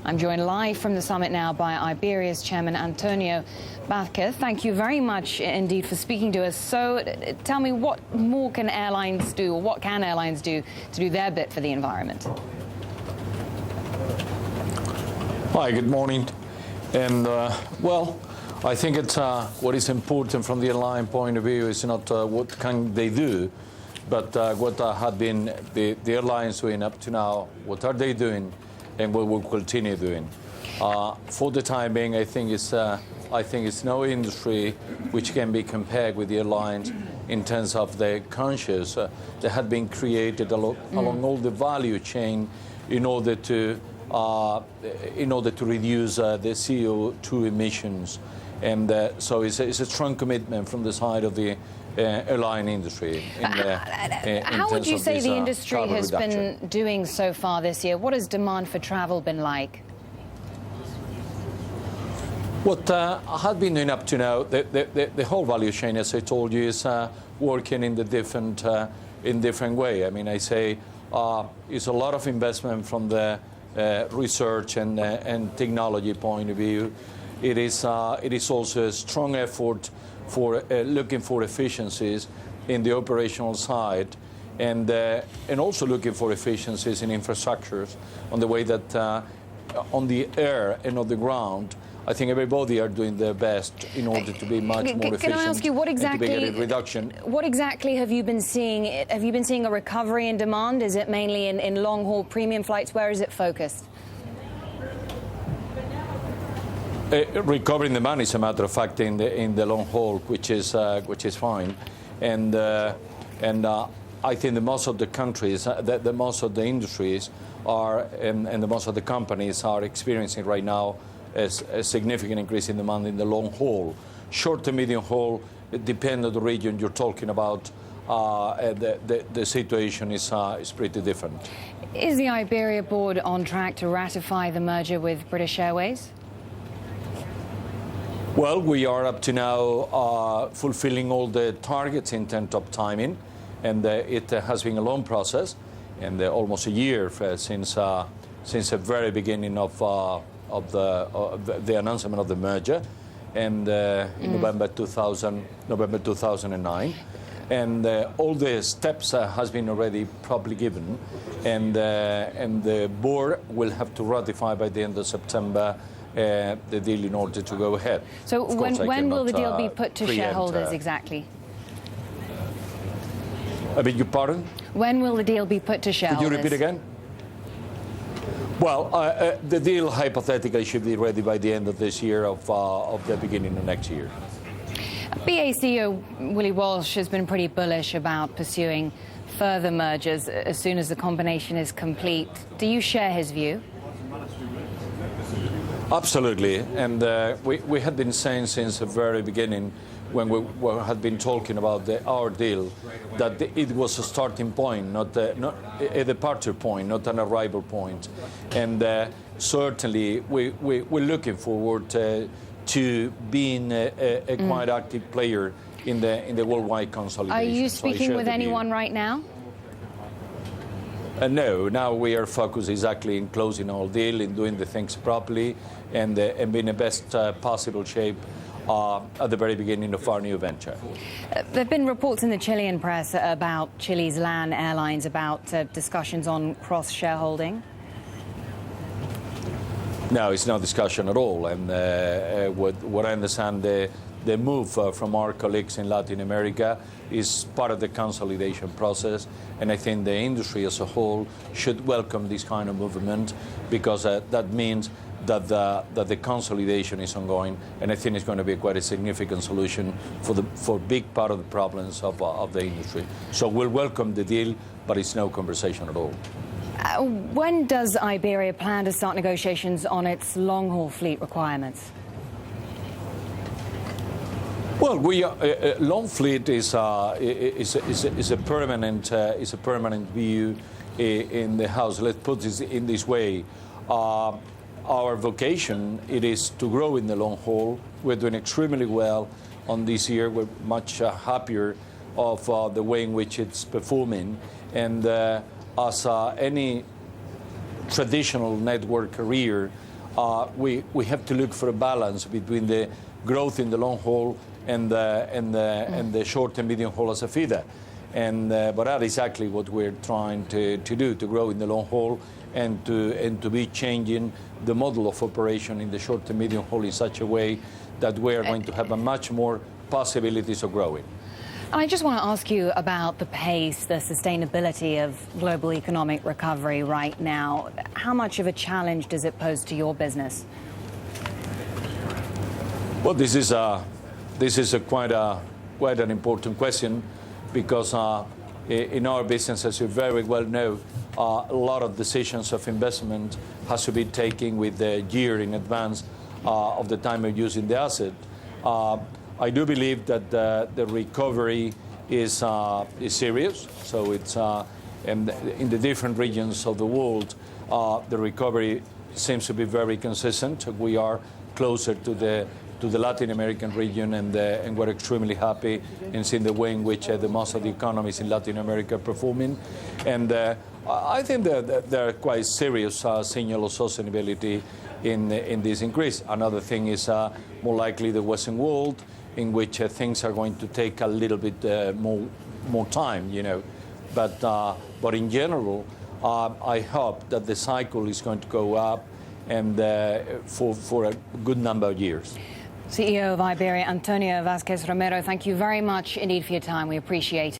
I'm joined live from the summit now by Iberia's chairman, Antonio Vazquez. Thank you very much indeed for speaking to us. So tell me, what more can airlines do, or what can airlines do to do their bit for the environment? Hi, good morning. And well, I think it's what is important from the airline point of view is not what can they do, but what have been the airlines doing up to now, what are they doing, and what will continue doing. For the time being, I think it's no industry which can be compared with the airlines in terms of the conscious that had been created along all the value chain in order to reduce the CO2 emissions. And so it's a strong commitment from the side of the airline industry. How would you say the industry has been doing so far this year? What has demand for travel been like? What has been doing up to now, the whole value chain, as I told you, is working in different way. I mean, I say it's a lot of investment from the research and technology point of view. It is also a strong effort for looking for efficiencies in the operational side, and also looking for efficiencies in infrastructures on the way that on the air and on the ground. I think everybody are doing their best in order to be much more efficient. Can I ask you, what exactly have you been seeing? Have you been seeing a recovery in demand? Is it mainly in long-haul premium flights? Where is it focused? Recovering demand is a matter of fact in the long haul, which is fine, and I think the most of the countries, the most of the industries are, and the most of the companies are experiencing right now a significant increase in demand in the long haul. Short to medium haul, depending on the region you're talking about, the situation is pretty different. Is the Iberia board on track to ratify the merger with British Airways? Well, we are up to now fulfilling all the targets in terms of timing, and it has been a long process, and almost a year since the very beginning of the announcement of the merger, and in November 2009, and all the steps has been already probably given, and the board will have to ratify by the end of September the deal in order to go ahead. So when will the deal be put to shareholders exactly? I beg your pardon? When will the deal be put to shareholders? Could you repeat again? Well, the deal hypothetically should be ready by the end of this year, of the beginning of next year. BA CEO Willie Walsh has been pretty bullish about pursuing further mergers as soon as the combination is complete. Do you share his view? Absolutely, and we had been saying since the very beginning, when we had been talking about our deal, that it was a starting point, not a departure point, not an arrival point. And certainly we're looking forward to being a quite active player in the worldwide consolidation. Are you speaking with anyone right now? No, now we are focused exactly in closing our deal, in doing the things properly, and being in the best possible shape at the very beginning of our new venture. There have been reports in the Chilean press about Chiles LAN Airlines, about discussions on cross-shareholding. No, it's no discussion at all. And what I understand, the move from our colleagues in Latin America is part of the consolidation process, and I think the industry as a whole should welcome this kind of movement, because that means that the consolidation is ongoing, and I think it's going to be quite a significant solution for a big part of the problems of the industry. So we'll welcome the deal, but it's no conversation at all. When does Iberia plan to start negotiations on its long-haul fleet requirements? Well, long fleet is a permanent view in the house. Let's put this in this way: our vocation it is to grow in the long haul. We're doing extremely well on this year. We're much happier of the way in which it's performing, and as any traditional network carrier, we have to look for a balance between the growth in the long haul and the short and medium haul as a feeder. But that's exactly what we're trying to do, to grow in the long haul and to be changing the model of operation in the short and medium haul in such a way that we are going to have a much more possibilities of growing. And I just want to ask you about the pace, the sustainability of global economic recovery right now. How much of a challenge does it pose to your business? Well, this is quite an important question, because in our business, as you very well know, a lot of decisions of investment has to be taken with a year in advance of the time of using the asset. I do believe that the recovery is serious. So it's in the different regions of the world, the recovery seems to be very consistent. We are closer to the Latin American region, and we're extremely happy in seeing the way in which the most of the economies in Latin America are performing. And I think that there are quite serious signals of sustainability in this increase. Another thing is more likely the Western world, in which things are going to take a little bit more time, you know. But in general, I hope that the cycle is going to go up, and for a good number of years. CEO of Iberia, Antonio Vazquez Romero, thank you very much indeed for your time. We appreciate it.